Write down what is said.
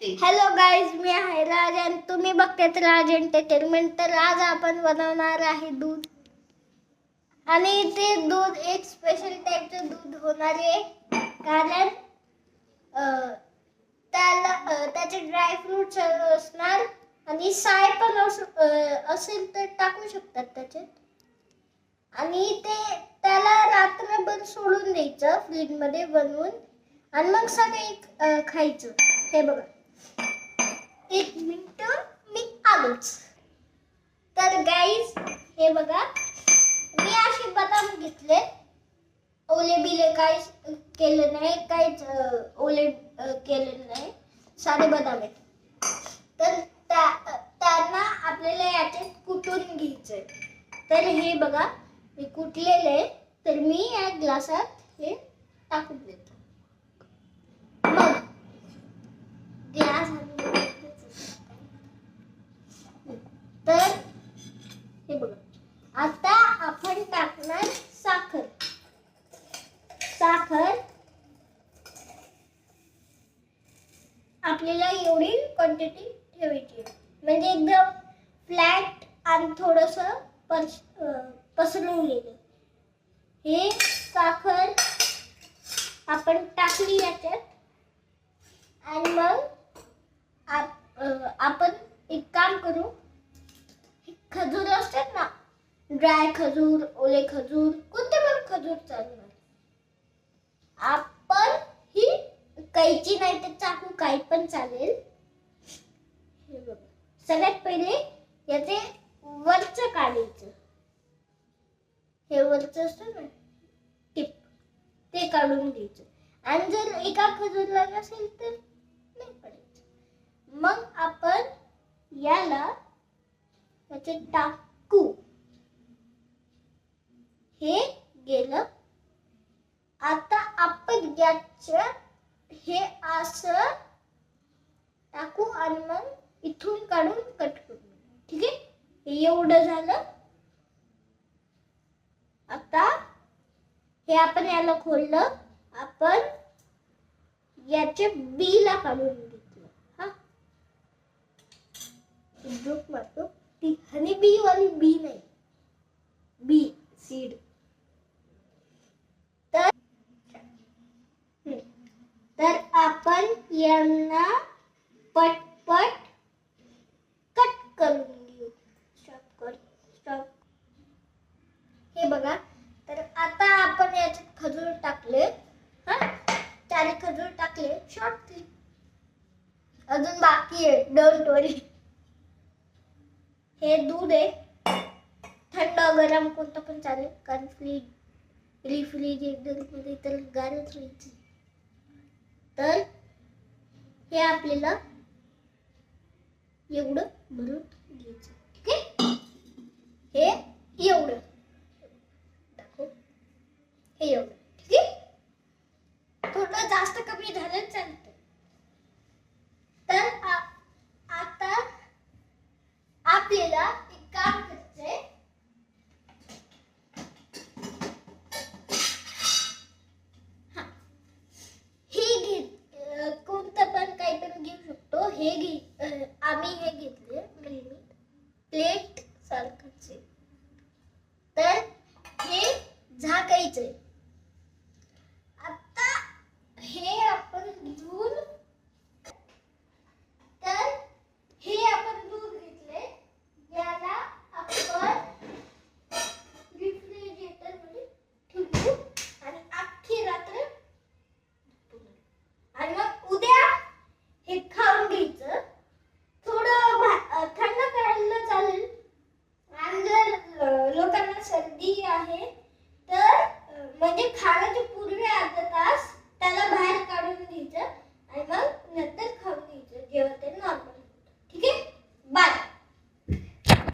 Hello guys, मी आहे राज आणि तुम्ही बघतात राज एंटरटेनमेंट. तर आज आपण बनवणार आहे दूध, आणि ते दूध एक स्पेशल टाईपचं दूध होणार आहे. कारण त्याचे ड्रायफ्रुट्स असणार आणि साय पण असेल तर टाकू शकतात त्याच्यात. आणि त्याला रात्रभर सोडून द्यायचं फ्रीजमध्ये बनवून, आणि मग सकाळी खायचं. हे बघा, 1 मिनिट मी आलोच. तर गाईज हे बघा, मी असे बदाम घेतले, ओले बिले काहीच केलं नाही, काहीच ओले केलेलं नाही, साधे बदाम आहेत. तर त्यांना आपल्याला याच्यात कुटून घ्यायचंय. तर हे बघा, मी कुटलेले, तर मी या ग्लासात हे टाकून देतो. मग ग्लास तर हे बघा, आता आपण टाकणार साखर. आपल्याला एवढी क्वांटिटी ठेवायची, म्हणजे एकदम फ्लॅट आणि थोडस पसरवलेलं. हे साखर आपण टाकली याच्यात, आणि मग आपण एक काम करू. खजूर असतात ना, ड्राय खजूर, ओले खजूर, कोणते पण खजूर चालणार. आपण ही कैची नाही तर चाकू काही पण चालेल. हे बघा, सगळ्यात पहिले याचे वरचं काढायचं. हे वरचं असतं ना टिप, ते काढून घ्यायचं. आणि जर एका खजूरला नसेल तर नाही पडायचं. मग आपण याला याचे टाकू. हे गेलं. आता आपण याच्या हे असं टाकू आणि मग इथून काढून कट करू. ठीक आहे, एवढं झालं. आता हे आपण याला खोललं, आपण याचे बीला काढून घेतलं. हा, जोक मारतो, ती हनी बी वाली बी नाही, बी सीड. तर आपण यांना पटपट कट करून घेऊ. स्टॉप. हे बघा, तर आता आपण याच्यात खजूर टाकले. 4 खजूर टाकले. शॉर्टली अजून बाकी आहे, डोंट वरी. हे दूध आहे, थंड गरम कोणतं पण चालेल, कारण रेफ्रिजरेटरमध्ये तर गारच राहायची. तर हे आपल्याला एवढं भरून घ्यायचं. ठीक आहे, हे एवढं टाकू. हे एवढं. ठीक आहे, थोडं जास्त कमी झालं चालतं. तर आता आपल्याला एक काम करायचंय. कोणतं पण काही पण घेऊ शकतो. आम्ही हे घेतले प्लेट सारखंच. तर हे झाकायचंय. आता हे आपण घेऊन